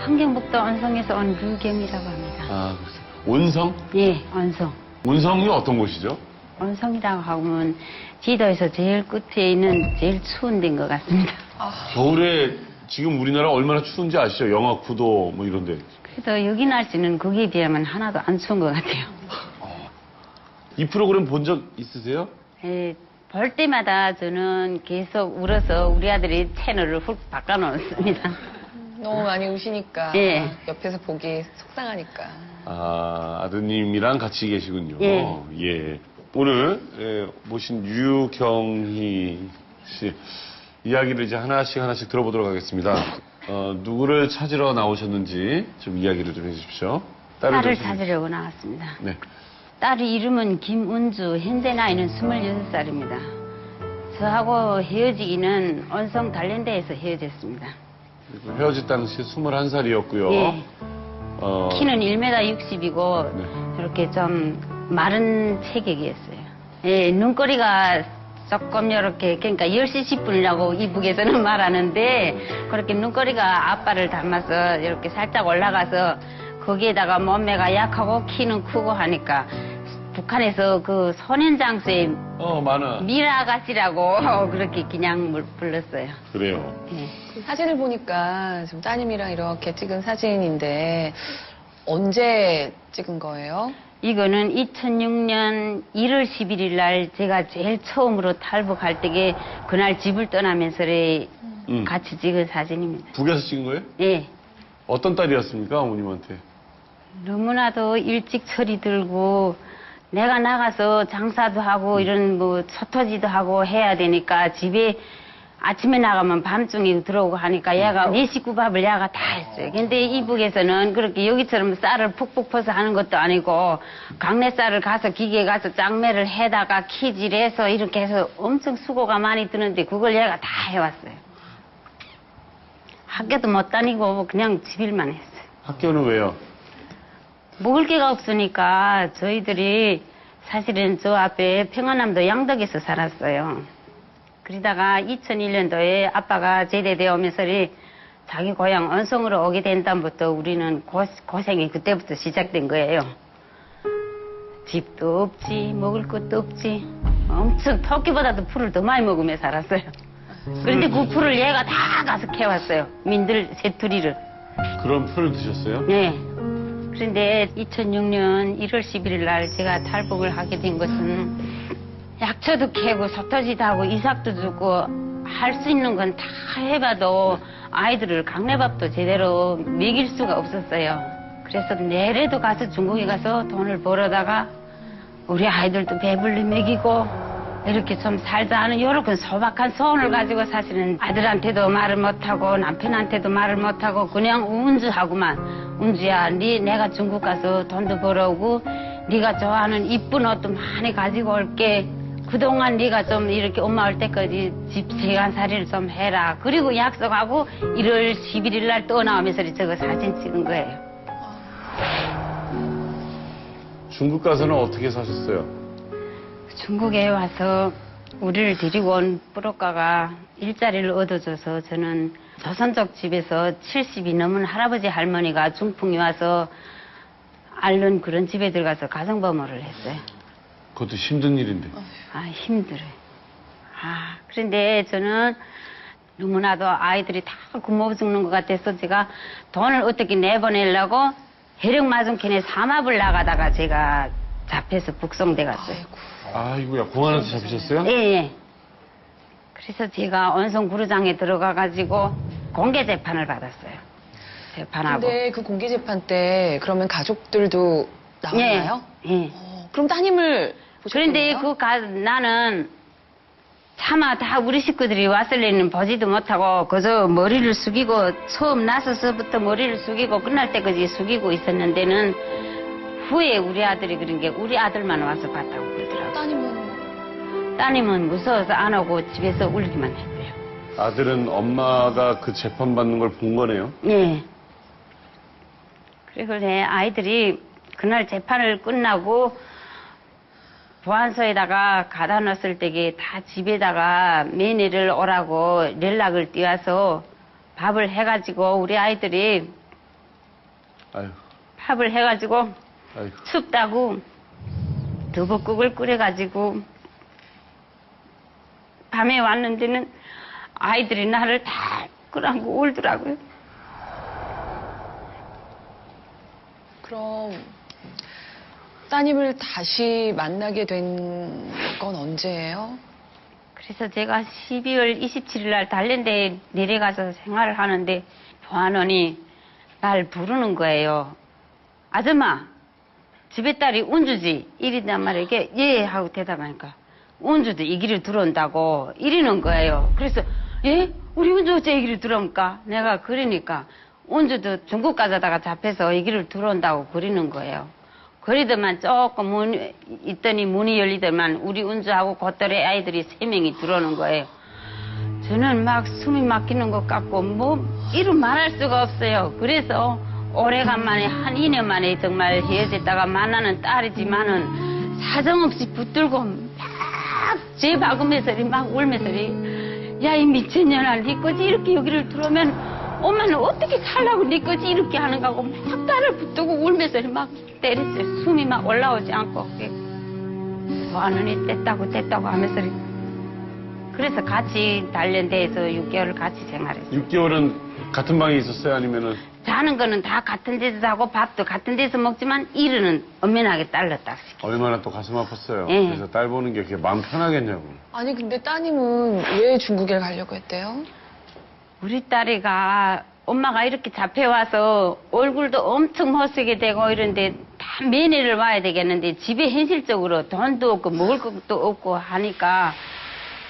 함경북도 언성에서 온 류경이라고 합니다. 아, 온성? 예, 언성. 온성이 어떤 곳이죠? 언성이라고 하면 지도에서 제일 끝에 있는 제일 추운 데인 것 같습니다. 겨울에 지금 우리나라 얼마나 추운지 아시죠? 영하 9도 뭐 이런데. 그래도 여기 날씨는 거기에 비하면 하나도 안 추운 것 같아요. 이 프로그램 본 적 있으세요? 예, 볼 때마다 저는 계속 울어서 우리 아들이 채널을 훅 바꿔놓습니다. 너무 많이 우시니까 예. 옆에서 보기 속상하니까. 아, 아드님이랑 같이 계시군요. 예. 예. 오늘 모신 유경희 씨 이야기를 이제 하나씩 들어보도록 하겠습니다. 누구를 찾으러 나오셨는지 좀 이야기를 좀 해주십시오. 딸을 찾으려고 나왔습니다. 네. 딸의 이름은 김은주, 현재 나이는 26살입니다. 저하고 헤어지기는 언성 단련대에서 헤어졌습니다. 그리고 헤어질 당시 21살이었고요. 예. 키는 1m 60이고 네. 이렇게 좀 마른 체격이었어요. 예, 눈꼬리가 조금 이렇게 그러니까 10시 10분이라고 이북에서는 말하는데 그렇게 눈꼬리가 아빠를 닮아서 이렇게 살짝 올라가서 거기에다가 몸매가 약하고 키는 크고 하니까 북한에서 그 소년장수의 많아. 미라아가씨라고 그렇게 그냥 불렀어요. 그래요. 예. 그 사진을 보니까 지금 따님이랑 이렇게 찍은 사진인데 언제 찍은 거예요? 이거는 2006년 1월 11일 날 제가 제일 처음으로 탈북할 때에 그날 집을 떠나면서 같이 찍은 사진입니다. 북에서 찍은 거예요? 예. 어떤 딸이었습니까, 어머님한테? 너무나도 일찍 철이 들고 내가 나가서 장사도 하고 이런 뭐 서터지도 하고 해야 되니까 집에 아침에 나가면 밤중에 들어오고 하니까 얘가 내 식구 밥을 얘가 다 했어요. 근데 이북에서는 그렇게 여기처럼 쌀을 푹푹 퍼서 하는 것도 아니고 강내 쌀을 가서 기계에 가서 짱매를 해다가 키질해서 이렇게 해서 엄청 수고가 많이 드는데 그걸 얘가 다 해왔어요. 학교도 못 다니고 그냥 집일만 했어요. 학교는 왜요? 먹을 게가 없으니까 저희들이 사실은 저 앞에 평안남도 양덕에서 살았어요. 그러다가 2001년도에 아빠가 제대되어 오면서 자기 고향 언성으로 오게 된 다음부터 우리는 고생이 그때부터 시작된 거예요. 집도 없지, 먹을 것도 없지. 엄청 토끼보다도 풀을 더 많이 먹으며 살았어요. 그런데 그 풀을 얘가 다 가서 캐왔어요. 민들 새투리를. 그런 풀을 드셨어요? 네. 그런데 2006년 1월 11일 날 제가 탈북을 하게 된 것은 약초도 캐고 서터지도 하고 이삭도 주고 할 수 있는 건 다 해봐도 아이들을 강내밥도 제대로 먹일 수가 없었어요. 그래서 내래도 가서 중국에 가서 돈을 벌어다가 우리 아이들도 배불리 먹이고 이렇게 좀 살자 하는 이렇게 소박한 소원을 가지고 사실은 아들한테도 말을 못하고 남편한테도 말을 못하고 그냥 운주하고만 운주야 내가 중국 가서 돈도 벌어오고 네가 좋아하는 이쁜 옷도 많이 가지고 올게. 그동안 네가 좀 이렇게 엄마 올 때까지 집 세간살이를 좀 해라. 그리고 약속하고 1월 11일 날 또 나오면서 저거 사진 찍은 거예요. 중국 가서는 어떻게 사셨어요? 중국에 와서 우리를 데리고 온 뿌로가가 일자리를 얻어줘서 저는 조선족 집에서 70이 넘은 할아버지 할머니가 중풍이 와서 앓는 그런 집에 들어가서 가정부모를 했어요. 그것도 힘든 일인데. 아, 힘들어요. 그런데 저는 너무나도 아이들이 다 굶어 죽는 것 같아서 제가 돈을 어떻게 내보내려고 해령마중캔에 삼합을 나가다가 제가 잡혀서 북송돼 갔어요. 아이고야, 공안에서 잡히셨어요? 예, 예. 그래서 제가 언성구루장에 들어가가지고 공개 재판을 받았어요. 재판하고. 근데 그 공개 재판 때 그러면 가족들도 나왔나요? 예. 예. 그럼 따님을 그런데 보셨겠네요? 나는 차마 다 우리 식구들이 왔을 때는 보지도 못하고 그저 머리를 숙이고 처음 나서서부터 머리를 숙이고 끝날 때까지 숙이고 있었는데는 후에 우리 아들이 그런 게 우리 아들만 와서 봤다고 그러더라고요. 따님은 무서워서 안 오고 집에서 울기만 했대요. 아들은 엄마가 그 재판 받는 걸 본 거네요? 예. 그리고 내 아이들이 그날 재판을 끝나고 보안소에다가 가다 놨을 때에 다 집에다가 매니를 오라고 연락을 띄워서 밥을 해가지고 우리 아이들이 아유, 밥을 해가지고 아유. 춥다고 두부국을 끓여가지고 밤에 왔는데는 아이들이 나를 다 끌어안고 울더라고요. 그럼 따님을 다시 만나게 된 건 언제예요? 그래서 제가 12월 27일 날 단련대에 내려가서 생활을 하는데 보안원이 날 부르는 거예요. 아줌마, 집에 딸이 운주지? 이랬단 말이에요. 이게 예 하고 대답하니까 운주도 이 길을 들어온다고 이러는 거예요. 그래서 예? 우리 운주 어째 이 길을 들어옵니까? 내가 그러니까 운주도 중국 가자다가 잡혀서 이 길을 들어온다고 그러는 거예요. 그러더만 조금 있더니 문이 열리더만 우리 운주하고 곧더래 아이들이 3명이 들어오는 거예요. 저는 막 숨이 막히는 것 같고 뭐 이루 말할 수가 없어요. 그래서 오래간만에 한 2년 만에 정말 헤어졌다가 만나는 딸이지만은 사정없이 붙들고 막 제 박으면서리 막 울면서리 야 이 미친년아 네 거지 이렇게 여기를 들어오면 엄마는 어떻게 살라고 네 거지 이렇게 하는 거고 막 딸을 붙들고 울면서리 막 때렸어요. 숨이 막 올라오지 않고 보안원이 뗐다고 하면서리 그래서 같이 단련대에서 6개월을 같이 생활했어요. 6개월은 같은 방에 있었어요? 아니면은? 자는 거는 다 같은 데서 자고 밥도 같은 데서 먹지만 일은 엄연하게 딸렸다. 얼마나 또 가슴 아팠어요. 예. 그래서 딸 보는 게 그게 마음 편하겠냐고. 아니 근데 따님은 왜 중국에 가려고 했대요? 우리 딸이가 엄마가 이렇게 잡혀와서 얼굴도 엄청 못쓰게 되고 이런데 다 면회를 와야 되겠는데 집에 현실적으로 돈도 없고 먹을 것도 없고 하니까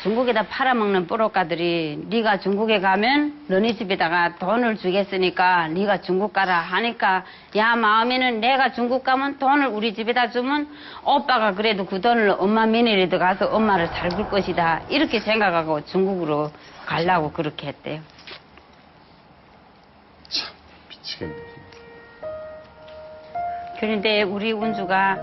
중국에다 팔아먹는 뿌로가들이 네가 중국에 가면 너네 집에다가 돈을 주겠으니까 네가 중국 가라 하니까 야 마음에는 내가 중국 가면 돈을 우리 집에다 주면 오빠가 그래도 그 돈을 엄마 면회라도 가서 엄마를 살굴 것이다 이렇게 생각하고 중국으로 가려고 그렇게 했대요. 참, 미치겠네. 그런데 우리 운주가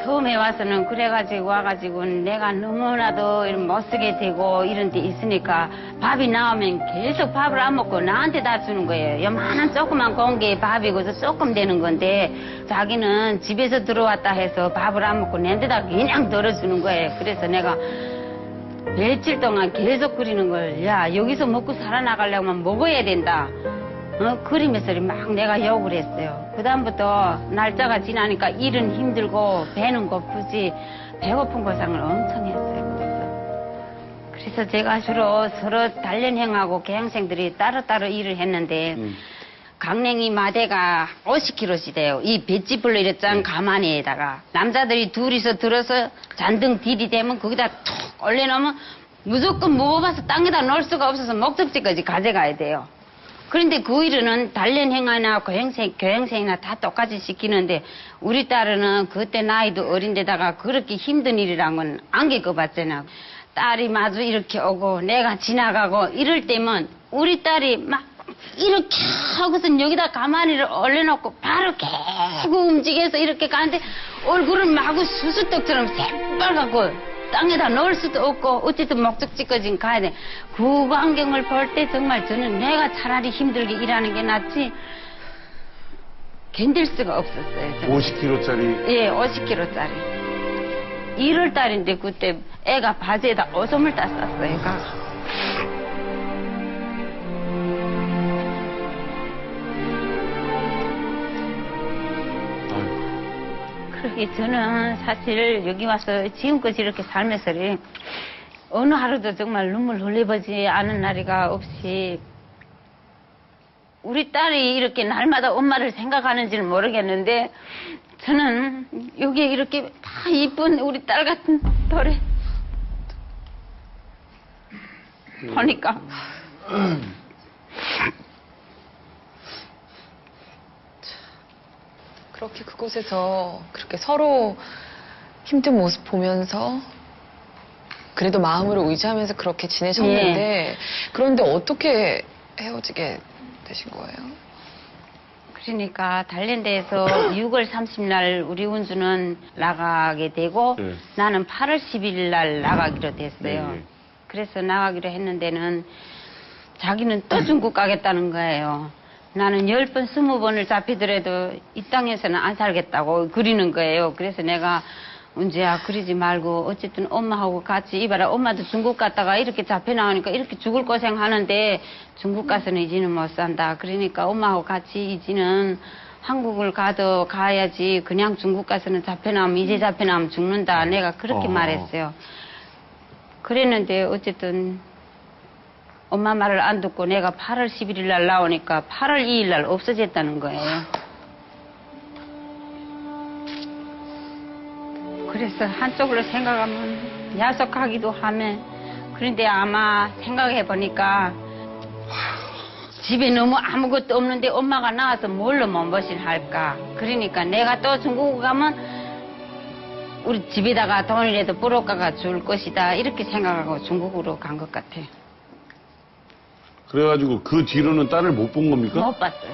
처음에 와서는 그래가지고 와가지고 내가 너무나도 이런 못쓰게 되고 이런 데 있으니까 밥이 나오면 계속 밥을 안 먹고 나한테 다 주는 거예요. 요만한 조그만 공기에 밥이고 조금 되는 건데 자기는 집에서 들어왔다 해서 밥을 안 먹고 내 데다 그냥 덜어주는 거예요. 그래서 내가 며칠 동안 계속 그리는 걸 야 여기서 먹고 살아나가려면 먹어야 된다. 그러면서 막 내가 욕을 했어요. 그다음부터 날짜가 지나니까 일은 힘들고 배는 고프지 배고픈 고생을 엄청 했어요. 그래서 제가 주로 서로 단련형하고 개항생들이 따로따로 일을 했는데 강냉이 마대가 50kg씩 돼요. 이 배지불로 이랬잖아 가마니에다가 남자들이 둘이서 들어서 잔등 딜이 되면 거기다 툭 올려놓으면 무조건 무거워서 땅에다 놓을 수가 없어서 목적지까지 가져가야 돼요. 그런데 그 일은 단련행위나 교행생이나 다 똑같이 시키는데 우리 딸은 그때 나이도 어린데다가 그렇게 힘든 일이란 건 안 겪어봤잖아. 딸이 마주 이렇게 오고 내가 지나가고 이럴 때면 우리 딸이 막 이렇게 하고선 여기다 가마니를 올려놓고 바로 계속 움직여서 이렇게 가는데 얼굴은 마구 수수떡처럼 새빨갛고 땅에다 넣을 수도 없고 어쨌든 목적지까지 가야 돼. 그 광경을 볼 때 정말 저는 내가 차라리 힘들게 일하는 게 낫지 견딜 수가 없었어요. 정말. 50kg짜리. 예, 50kg짜리. 1월 달인데 그때 애가 바지에다 오줌을 땄었어요. 가서. 그러게 저는 사실 여기 와서 지금까지 이렇게 살면서 어느 하루도 정말 눈물 흘려보지 않은 날이가 없이 우리 딸이 이렇게 날마다 엄마를 생각하는지는 모르겠는데 저는 여기에 이렇게 다 이쁜 우리 딸 같은 돌에 보니까 그렇게 그곳에서 그렇게 서로 힘든 모습 보면서 그래도 마음으로 의지하면서 그렇게 지내셨는데 그런데 어떻게 헤어지게 되신 거예요? 그러니까 단련대에서 6월 30일 우리 운주는 나가게 되고 네. 나는 8월 10일 날 나가기로 됐어요. 네. 그래서 나가기로 했는데는 자기는 또 중국 가겠다는 거예요. 나는 10번, 20번을 잡히더라도 이 땅에서는 안 살겠다고 그리는 거예요. 그래서 내가 은지야 그러지 말고 어쨌든 엄마하고 같이 이봐라 엄마도 중국 갔다가 이렇게 잡혀 나오니까 이렇게 죽을 고생하는데 중국 가서는 이제는 못 산다. 그러니까 엄마하고 같이 이제는 한국을 가야지 그냥 중국 가서는 잡혀 나오면 이제 잡혀 나오면 죽는다. 내가 그렇게 말했어요. 그랬는데 어쨌든 엄마 말을 안 듣고 내가 8월 11일 날 나오니까 8월 2일 날 없어졌다는 거예요. 그래서 한쪽으로 생각하면 야속하기도 하며 그런데 아마 생각해 보니까 집에 너무 아무것도 없는데 엄마가 나와서 뭘로 몸보신 할까. 그러니까 내가 또 중국 가면 우리 집에다가 돈이라도 뿌려가가 줄 것이다 이렇게 생각하고 중국으로 간 것 같아요. 그래가지고 그 뒤로는 딸을 못 본 겁니까? 못 봤어요.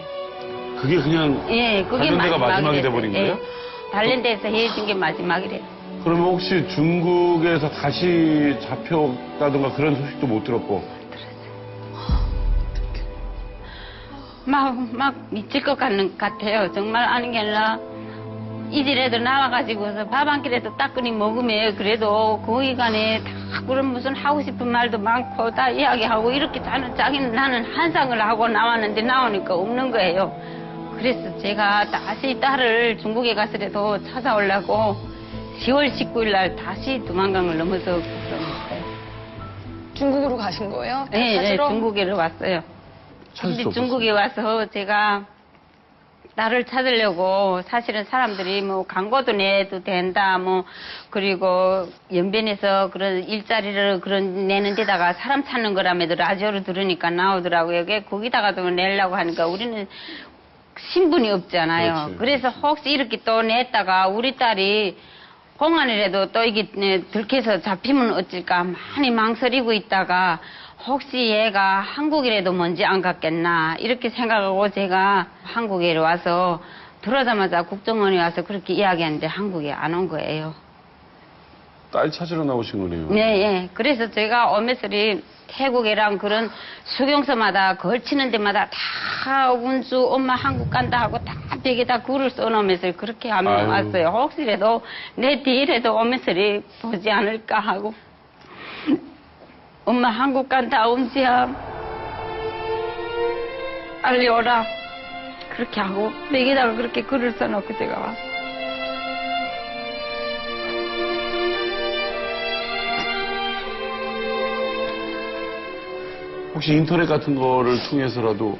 그게 그냥 예, 그게 다른 데가 마지막이 마지막이랬어요. 돼버린 거예요? 예, 다른 데서 헤어진 게 마지막이래요. 그러면 혹시 중국에서 다시 잡혔다든가 그런 소식도 못 들었고? 막 미칠 것 같아요. 정말 아는 게 아니라 이제라도 나와가지고서 밥 한 끼라도 따끈히 먹으면 그래도 거기 간에 다 그런 무슨 하고 싶은 말도 많고 다 이야기하고 이렇게 자기는 나는 한상을 하고 나왔는데 나오니까 없는 거예요. 그래서 제가 다시 딸을 중국에 가서라도 찾아오려고 10월 19일 날 다시 두만강을 넘어서 그러니까요. 중국으로 가신 거예요? 네, 찾으러? 중국에로 왔어요. 찾을 수 근데 중국에 와서 제가 나를 찾으려고 사실은 사람들이 뭐 광고도 내도 된다 뭐 그리고 연변에서 그런 일자리를 그런 내는 데다가 사람 찾는 거라면도 라디오로 들으니까 나오더라고요. 거기다가도 내려고 하니까 우리는 신분이 없잖아요. 그렇지. 그래서 혹시 이렇게 또 냈다가 우리 딸이 공안이라도 또 이게 들켜서 잡히면 어쩔까 많이 망설이고 있다가 혹시 얘가 한국이라도 먼지 안 갔겠나 이렇게 생각하고 제가 한국에 와서 들어오자마자 국정원에 와서 그렇게 이야기하는데 한국에 안 온 거예요. 딸 찾으러 나오신 거네요. 네, 예. 그래서 제가 오메슬이 태국이랑 그런 수경서마다 걸치는 데마다 다 운수 엄마 한국 간다 하고 다 벽에다 글을 써놓으면서 그렇게 하면 아유. 왔어요. 혹시라도 내 뒤에라도 오메슬이 보지 않을까 하고 엄마 한국 간다 은지야 빨리 오라 그렇게 하고 벽에다가 그렇게 글을 써놓고 제가 왔어요. 혹시 인터넷 같은 거를 통해서라도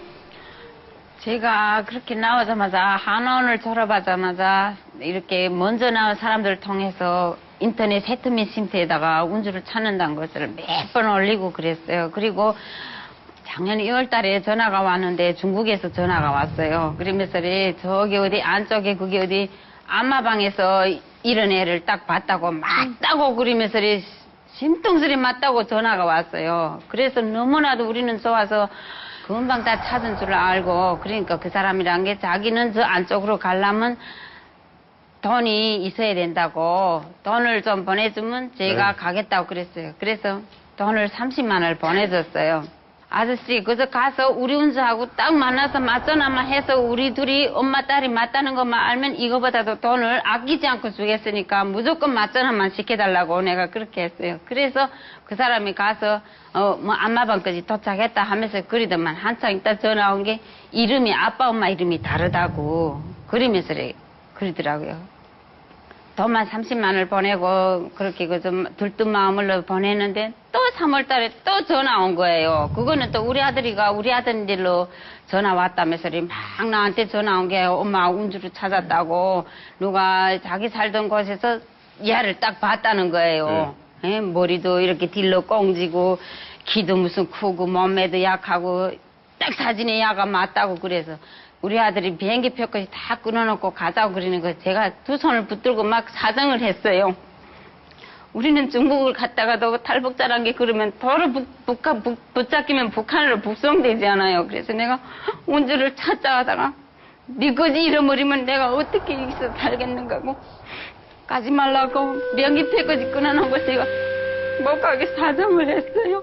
제가 그렇게 나오자마자 한원을 졸업하자마자 이렇게 먼저 나온 사람들을 통해서 인터넷 세트민 쉼터에다가 운주를 찾는다는 것을 몇 번 올리고 그랬어요. 그리고 작년 2월 달에 전화가 왔는데 중국에서 전화가 왔어요. 그러면서 저기 어디 안쪽에 그게 어디 안마방에서 이런 애를 딱 봤다고 맞다고 그러면서 심통스레 맞다고 전화가 왔어요. 그래서 너무나도 우리는 좋아서 금방 다 찾은 줄 알고 그러니까 그 사람이란 게 자기는 저 안쪽으로 가려면 돈이 있어야 된다고 돈을 좀 보내주면 제가 네. 가겠다고 그랬어요. 그래서 돈을 30만 원을 보내줬어요. 아저씨 그저 가서 우리 운수하고 딱 만나서 맞전화만 해서 우리 둘이 엄마 딸이 맞다는 것만 알면 이거보다도 돈을 아끼지 않고 주겠으니까 무조건 맞전화만 시켜달라고 내가 그렇게 했어요. 그래서 그 사람이 가서 뭐 안마방까지 도착했다 하면서 그러더만 한참 있다 전화 온 게 이름이 아빠 엄마 이름이 다르다고 그러면서 그러더라고요. 돈만 30만 원을 보내고 그렇게 그 좀 들뜬 마음으로 보냈는데 또 3월 달에 또 전화 온 거예요. 그거는 또 우리 아들이가 우리 아들들로 전화 왔다면서 막 나한테 전화 온 게 엄마 운주를 찾았다고 누가 자기 살던 곳에서 얘를 딱 봤다는 거예요. 예, 머리도 이렇게 딜로 꽁지고 키도 무슨 크고 몸매도 약하고 딱 사진에 야가 맞다고 그래서 우리 아들이 비행기 표까지 다 끊어놓고 가자고 그러는 거 제가 두 손을 붙들고 막 사정을 했어요. 우리는 중국을 갔다가도 탈북자란 게 그러면 도로 붙잡히면 북한으로 북송되잖아요. 그래서 내가 운주를 찾자 하다가 니까지 잃어버리면 내가 어떻게 여기서 살겠는가고 가지 말라고 비행기 표까지 끊어놓고 제가 못 가게 사정을 했어요.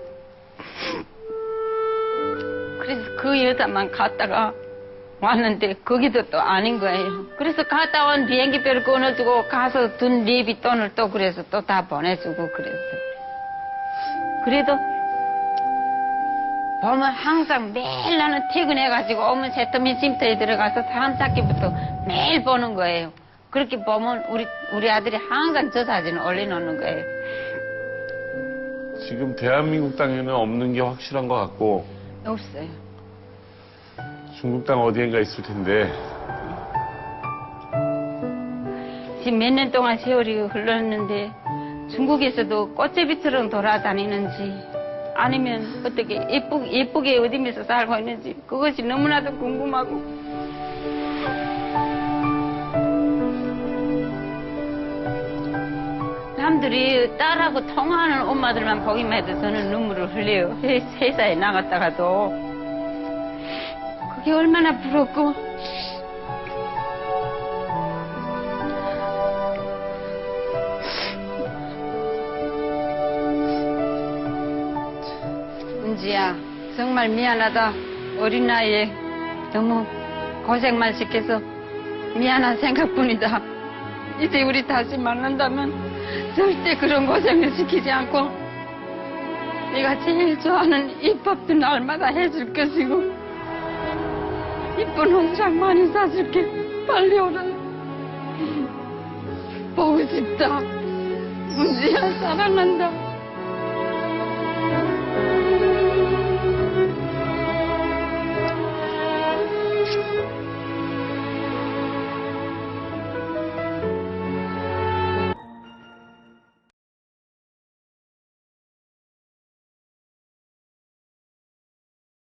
그래서 그 여자만 갔다가 왔는데 거기도 또 아닌 거예요. 그래서 갔다 온 비행기표를 끊어주고 가서 둔 리비 돈을 또 그래서 또 다 보내주고 그랬어요. 그래도 보면 항상 매일 나는 퇴근해가지고 오면 세터민 쉼터에 들어가서 사람 찾기부터 매일 보는 거예요. 그렇게 보면 우리 아들이 항상 저 사진을 올려놓는 거예요. 지금 대한민국 땅에는 없는 게 확실한 것 같고 없어요. 중국 땅 어디엔가 있을 텐데 지금 몇 년 동안 세월이 흘렀는데 중국에서도 꽃제비처럼 돌아다니는지 아니면 어떻게 예쁘게 어디면서 살고 있는지 그것이 너무나도 궁금하고 남들이 딸하고 통화하는 엄마들만 보기만 해도 저는 눈물을 흘려요. 회사에 나갔다가도 그게 얼마나 부럽고 은지야 정말 미안하다. 어린 나이에 너무 고생만 시켜서 미안한 생각뿐이다. 이제 우리 다시 만난다면 절대 그런 고생을 시키지 않고 내가 제일 좋아하는 입밥도 날마다 해줄 것이고 이쁜 옷장 많이 사줄게. 빨리 오라. 보고 싶다. 은지야 사랑한다.